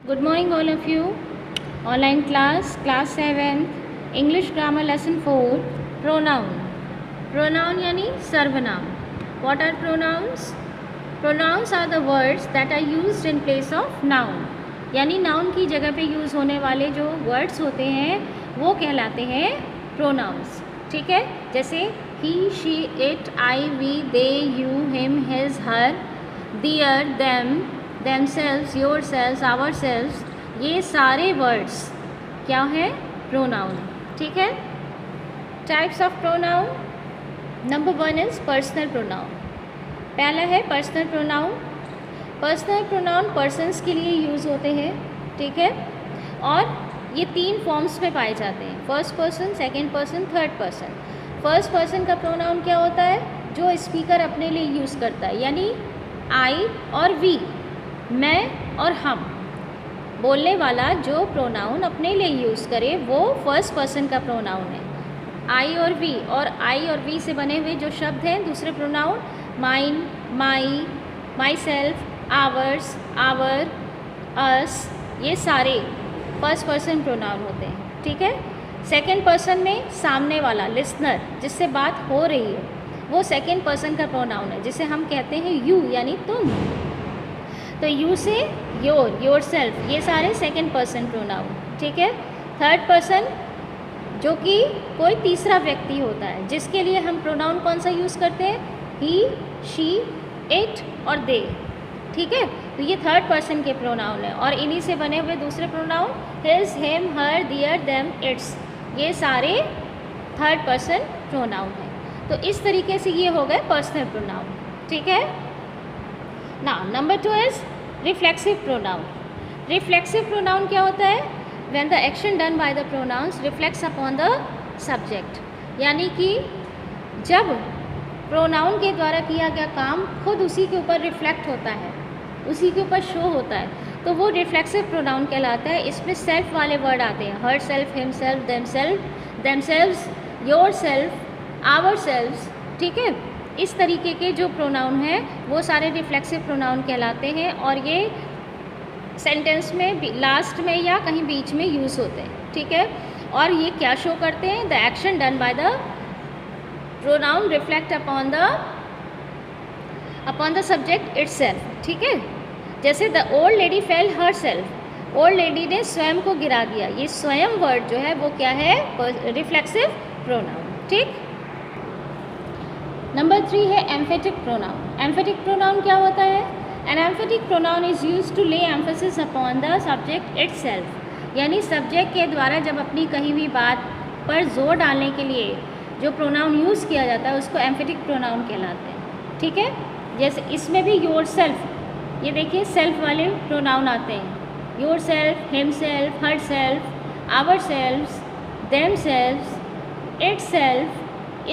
Good morning all of you. Online class 7, English grammar lesson 4, pronoun. Pronoun यानी सर्वनाम. What are pronouns? Pronouns are the words that are used in place of noun. यानी noun की जगह पे use होने वाले जो words होते हैं वो कहलाते हैं pronouns. ठीक है, जैसे he, she, it, I, we, they, you, him, his, her, their, them, themselves, yourselves, ourselves, ये सारे वर्ड्स क्या है? प्रोनाउन. ठीक है. Types of pronoun. Number 1 is personal pronoun. पहला है personal pronoun. Personal pronoun persons के लिए यूज़ होते हैं. ठीक है, और ये 3 फॉर्म्स में पाए जाते हैं. First person, second person, third person. First person का प्रोनाउन क्या होता है? जो स्पीकर अपने लिए यूज़ करता है, यानी आई और वी, मैं और हम. बोलने वाला जो प्रोनाउन अपने लिए यूज़ करे वो फर्स्ट पर्सन का प्रोनाउन है. आई और वी, और आई और वी से बने हुए जो शब्द हैं दूसरे pronoun, mine, my, myself, ours, our, us, ये सारे फर्स्ट पर्सन प्रोनाउन होते हैं. ठीक है. सेकेंड पर्सन में सामने वाला लिसनर जिससे बात हो रही है वो सेकेंड पर्सन का प्रोनाउन है, जिसे हम कहते हैं यू, यानी तुम. तो यू से योर, योर सेल्फ, ये सारे सेकेंड पर्सन प्रोनाउन. ठीक है. थर्ड पर्सन जो कि कोई तीसरा व्यक्ति होता है, जिसके लिए हम प्रोनाउन कौन सा यूज़ करते हैं? ही, शी, इट और दे. ठीक है. तो ये थर्ड पर्सन के प्रोनाउन है, और इन्हीं से बने हुए दूसरे pronoun his, him, her, their, them, its, ये सारे थर्ड पर्सन प्रोनाउन हैं. तो इस तरीके से ये हो गए पर्सनल प्रोनाउन. ठीक है. Now number 2 is reflexive pronoun. Reflexive pronoun क्या होता है? When the action done by the pronounce reflects upon the subject. यानी कि जब प्रोनाउन के द्वारा किया गया काम खुद उसी के ऊपर रिफ्लेक्ट होता है, उसी के ऊपर शो होता है, तो वो रिफ्लेक्सिव प्रोनाउन कहलाता है. इसमें सेल्फ वाले वर्ड आते हैं, herself, himself, themselves, yourself, ourselves. ठीक है. इस तरीके के जो प्रोनाउन हैं वो सारे रिफ्लेक्सिव प्रोनाउन कहलाते हैं, और ये सेंटेंस में लास्ट में या कहीं बीच में यूज़ होते हैं. ठीक है. और ये क्या शो करते हैं? The action done by the pronoun reflect upon the subject itself. ठीक है. जैसे the old lady fail her self, old lady ने स्वयं को गिरा दिया. ये स्वयं वर्ड जो है वो क्या है? Reflexive pronoun. ठीक. नंबर 3 है एम्फेटिक प्रोनाउन. एम्फेटिक प्रोनाउन क्या होता है? An emphatic pronoun is used to lay emphasis upon the subject itself. यानी सब्जेक्ट के द्वारा जब अपनी कही हुई बात पर जोर डालने के लिए जो प्रोनाउन यूज़ किया जाता है उसको एम्फेटिक प्रोनाउन कहलाते हैं. ठीक है. जैसे इसमें भी योर सेल्फ, ये देखिए सेल्फ वाले प्रोनाउन आते हैं. Yourself, himself, herself, ourselves, themselves, itself,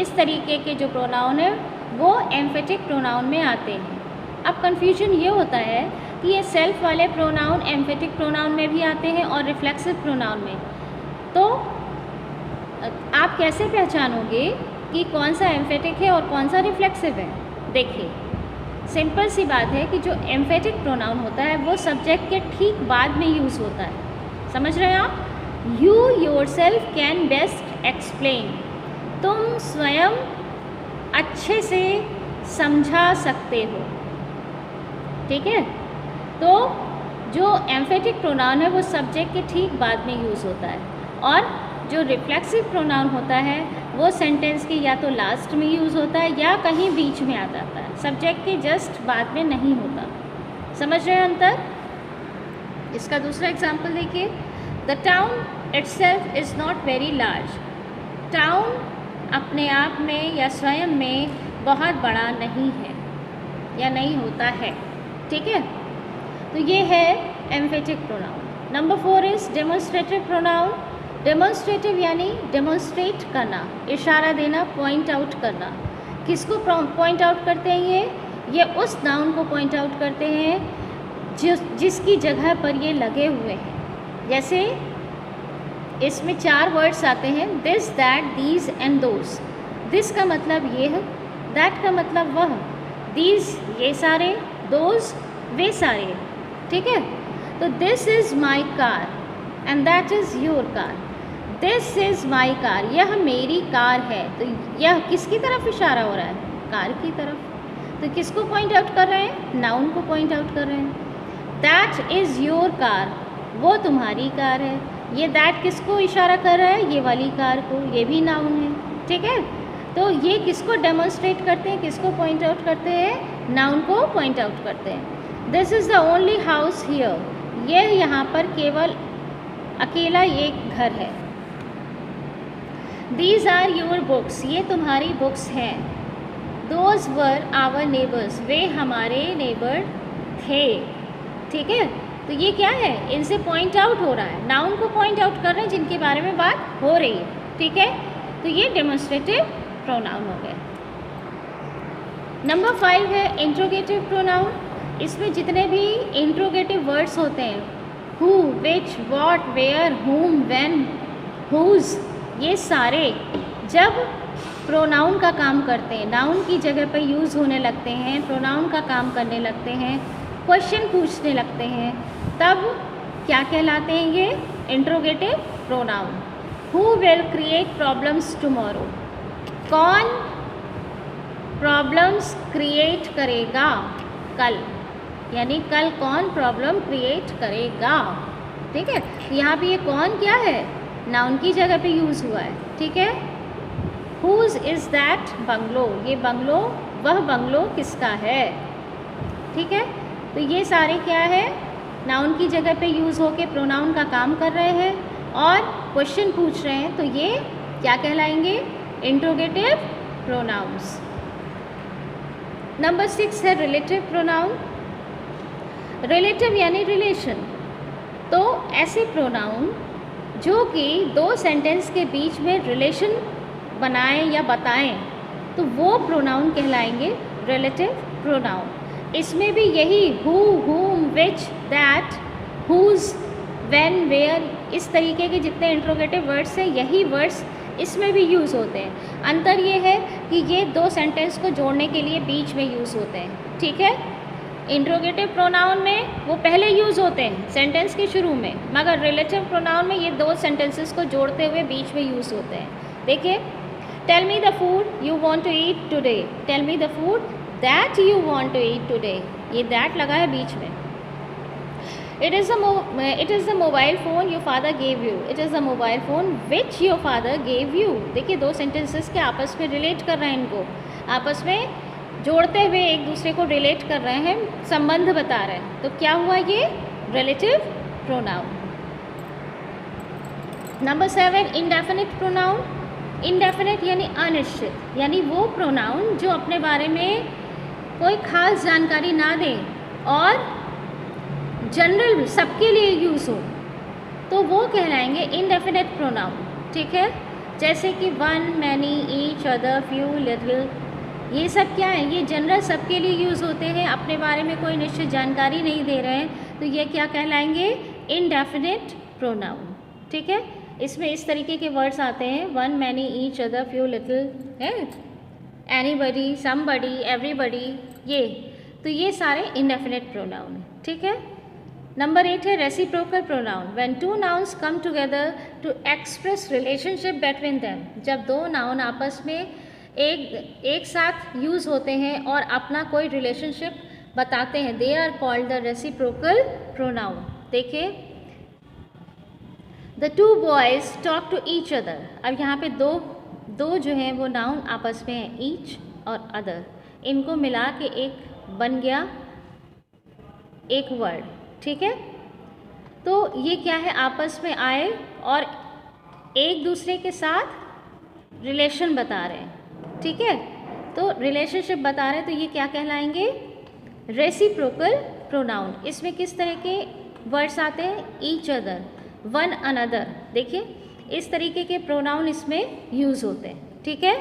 इस तरीके के जो प्रोनाउन है वो एम्फेटिक प्रोनाउन में आते हैं. अब कन्फ्यूजन ये होता है कि ये सेल्फ वाले प्रोनाउन एम्फेटिक प्रोनाउन में भी आते हैं और रिफ्लेक्सिव प्रोनाउन में. तो आप कैसे पहचानोगे कि कौन सा एम्फेटिक है और कौन सा रिफ्लेक्सिव है? देखिए, सिंपल सी बात है कि जो एम्फेटिक प्रोनाउन होता है वो सब्जेक्ट के ठीक बाद में यूज़ होता है. समझ रहे हैं आप? You your self can best explain, तुम स्वयं अच्छे से समझा सकते हो. ठीक है. तो जो एम्फेटिक प्रोनाउन है वो सब्जेक्ट के ठीक बाद में यूज़ होता है, और जो रिफ्लेक्सिव प्रोनाउन होता है वो सेंटेंस के या तो लास्ट में यूज़ होता है या कहीं बीच में आ जाता है, सब्जेक्ट के जस्ट बाद में नहीं होता. समझ रहे हैं अंतर? इसका दूसरा एग्जाम्पल देखिए. The town itself is not very large. Town अपने आप में या स्वयं में बहुत बड़ा नहीं है या नहीं होता है. ठीक है. तो ये है emphatic pronoun. Number 4 is demonstrative pronoun. Demonstrative यानी डेमोन्स्ट्रेट करना, इशारा देना, पॉइंट आउट करना. किसको पॉइंट आउट करते हैं? ये उस नाउन को पॉइंट आउट करते हैं जिसकी जगह पर ये लगे हुए हैं. जैसे इसमें 4 वर्ड्स आते हैं, this, that, these and those. This का मतलब ये है, दैट का मतलब वह, दीज ये सारे, दोज वे सारे. ठीक है. तो this is my car and that is your car. This is my car, यह मेरी कार है। तो यह किसकी तरफ इशारा हो रहा है? कार की तरफ। तो किसको पॉइंट आउट कर रहे हैं? नाउन को पॉइंट आउट कर रहे हैं। दैट इज़ योर कार, वो तुम्हारी कार है। ये दैट किसको इशारा कर रहा है? ये वाली कार को, ये भी नाउन है, ठीक है। तो ये किसको डेमोन्स्ट्रेट करते हैं, किसको पॉइंट आउट करते हैं? नाउन को पॉइंट आउट करते हैं। This is the only house here, ये यहाँ पर केवल अकेला एक घर है। दीज आर योर बुक्स, ये तुम्हारी बुक्स हैं। दोज वर आवर नेबर्स, वे हमारे नेबर थे, ठीक है। तो ये क्या है? इनसे पॉइंट आउट हो रहा है, नाउन को पॉइंट आउट कर रहे हैं जिनके बारे में बात हो रही है, ठीक है। तो ये डेमोन्स्ट्रेटिव प्रोनाउन हो गए। नंबर 5 है इंट्रोगेटिव प्रोनाउन। इसमें जितने भी इंट्रोगेटिव वर्ड्स होते हैं, हु, विच, व्हाट, वेयर, हुम, व्हेन, हुज, ये सारे जब प्रोनाउन का काम करते हैं, नाउन की जगह पर यूज़ होने लगते हैं, प्रोनाउन का काम करने लगते हैं, क्वेश्चन पूछने लगते हैं, तब क्या कहलाते हैं ये? Interrogative pronoun. Who will create problems tomorrow, कौन प्रॉब्लम्स क्रिएट करेगा कल, यानी कल कौन प्रॉब्लम क्रिएट करेगा, ठीक है। यहाँ पे ये कौन क्या है? नाउन की जगह पे यूज़ हुआ है, ठीक है। हुज इज़ दैट बंगलो, ये बंगलो, वह बंगलो किसका है, ठीक है। तो ये सारे क्या है? नाउन की जगह पे यूज़ होके प्रोनाउन का काम कर रहे हैं और क्वेश्चन पूछ रहे हैं, तो ये क्या कहलाएंगे? Interrogative pronounce. नंबर 6 है रिलेटिव प्रोनाउन। रिलेटिव यानी रिलेशन। तो ऐसे प्रोनाउन जो कि दो सेंटेंस के बीच में रिलेशन बनाएं या बताएं, तो वो प्रोनाउन कहलाएंगे रिलेटिव प्रोनाउन। इसमें भी यही हु, हुम, विच, दैट, हुज, व्हेन, वेयर, इस तरीके के जितने इंट्रोगेटिव वर्ड्स हैं, यही वर्ड्स इसमें भी यूज़ होते हैं। अंतर ये है कि ये दो सेंटेंस को जोड़ने के लिए बीच में यूज़ होते हैं, ठीक है। इंट्रोगेटिव प्रोनाउन में वो पहले यूज़ होते हैं सेंटेंस के शुरू में, मगर रिलेटिव प्रोनाउन में ये दो सेंटेंसेस को जोड़ते हुए बीच में यूज़ होते हैं। देखिए, tell me the food you want to eat today, tell me the food that you want to eat today, ये दैट लगा है बीच में। It is the mobile phone your father gave you, it is the mobile phone which your father gave you। देखिए, दो sentences के आपस में relate कर रहे हैं, इनको आपस में जोड़ते हुए एक दूसरे को रिलेट कर रहे हैं, संबंध बता रहे हैं। तो क्या हुआ? ये relative pronoun. Number 7 indefinite pronoun. Indefinite यानी अनिश्चित, यानी वो प्रोनाउन जो अपने बारे में कोई खास जानकारी ना दें और जनरल सबके लिए यूज़ हो, तो वो कहलाएंगे इंडेफिनिट प्रोनाउन, ठीक है। जैसे कि one, many, each, other, few, little, ये सब क्या है? ये जनरल सबके लिए यूज़ होते हैं, अपने बारे में कोई निश्चित जानकारी नहीं दे रहे हैं, तो ये क्या कहलाएंगे? इंडेफिनिट प्रोनाउन, ठीक है। इसमें इस तरीके के वर्ड्स आते हैं, one, many, each, other, few, little, है, एनीबडी, समबडी, एवरीबडी, ये तो ये सारे इंडेफिनिट प्रोनाउन हैं, ठीक है। नंबर 8 है reciprocal pronoun. When two nouns come together to express relationship between them, जब दो नाउन आपस में एक साथ यूज़ होते हैं और अपना कोई रिलेशनशिप बताते हैं, they are called the reciprocal pronoun. देखिए, the two boys talk to each other. अब यहाँ पे दो जो हैं वो नाउन आपस में हैं, ईच और अदर, इनको मिला के एक बन गया एक वर्ड, ठीक है। तो ये क्या है? आपस में आए और एक दूसरे के साथ रिलेशन बता रहे हैं, ठीक है। तो रिलेशनशिप बता रहे हैं, तो ये क्या कहलाएंगे? Reciprocal pronoun. इसमें किस तरह के वर्ड्स आते हैं? Each other, one another. देखिए, इस तरीके के प्रोनाउन इसमें यूज़ होते हैं, ठीक है।